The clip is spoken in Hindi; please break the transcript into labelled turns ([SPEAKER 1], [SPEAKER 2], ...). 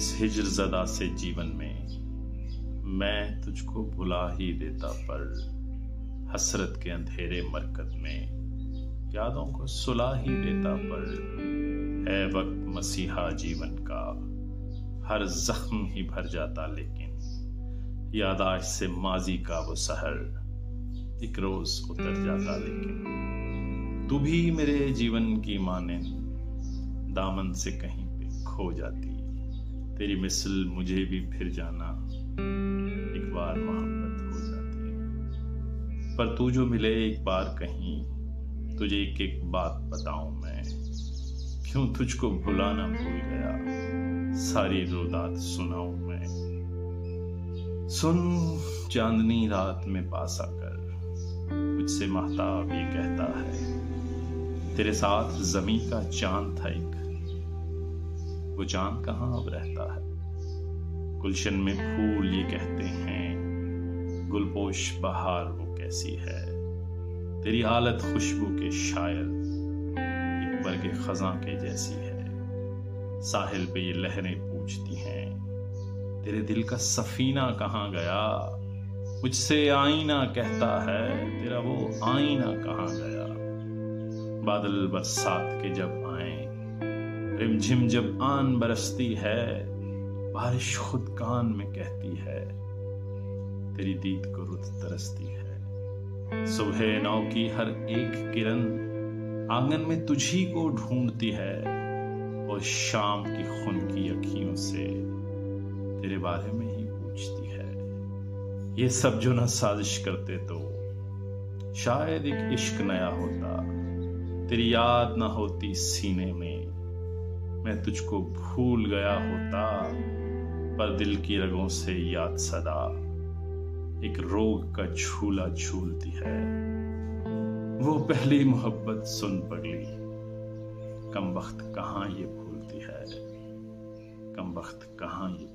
[SPEAKER 1] इस हिज्र ज़दा से जीवन में मैं तुझको भुला ही देता, पर हसरत के अंधेरे मरकत में यादों को सुला ही देता। पर है वक्त मसीहा जीवन का, हर जख्म ही भर जाता, लेकिन यादाश्त से माजी का वो सहर एक रोज उतर जाता। लेकिन तू भी मेरे जीवन की मानिंद दामन से कहीं पे खो जाती, तेरी मिसल मुझे भी फिर जाना एक बार मोहब्बत हो जाती। पर तू जो मिले एक बार कहीं, तुझे एक एक बात बताऊं मैं, क्यों तुझको भुलाना भूल गया, सारी रुदात सुनाऊं मैं। सुन चांदनी रात में पास आकर मुझसे महताब ये कहता है, तेरे साथ जमी का चांद था एक, वो चांद कहाँ अब रहता है। गुलशन में फूल ये कहते हैं, गुलपोश बहार वो कैसी है। तेरी हालत खुशबू के शायर एक बरगे खजां के जैसी है। साहिल पे ये लहरें पूछती हैं, तेरे दिल का सफीना कहाँ गया। मुझसे आईना कहता है, तेरा वो आईना कहाँ गया। बादल बरसात के जब आए, रिमझिम जब आन बरसती है, बारिश खुद कान में कहती है, तेरी दीद को रुत तरसती है। सुबह नौ की हर एक किरण आंगन में तुझी को ढूंढती है, और शाम की खून की अखियों से तेरे बारे में ही पूछती है। ये सब जो ना साजिश करते तो शायद एक इश्क नया होता, तेरी याद ना होती सीने में, मैं तुझको भूल गया होता। पर दिल की रगों से याद सदा एक रोग का झूला झूलती है। वो पहली मोहब्बत सुन पगली, कम वक्त कहाँ ये भूलती है, कम वक्त कहाँ ये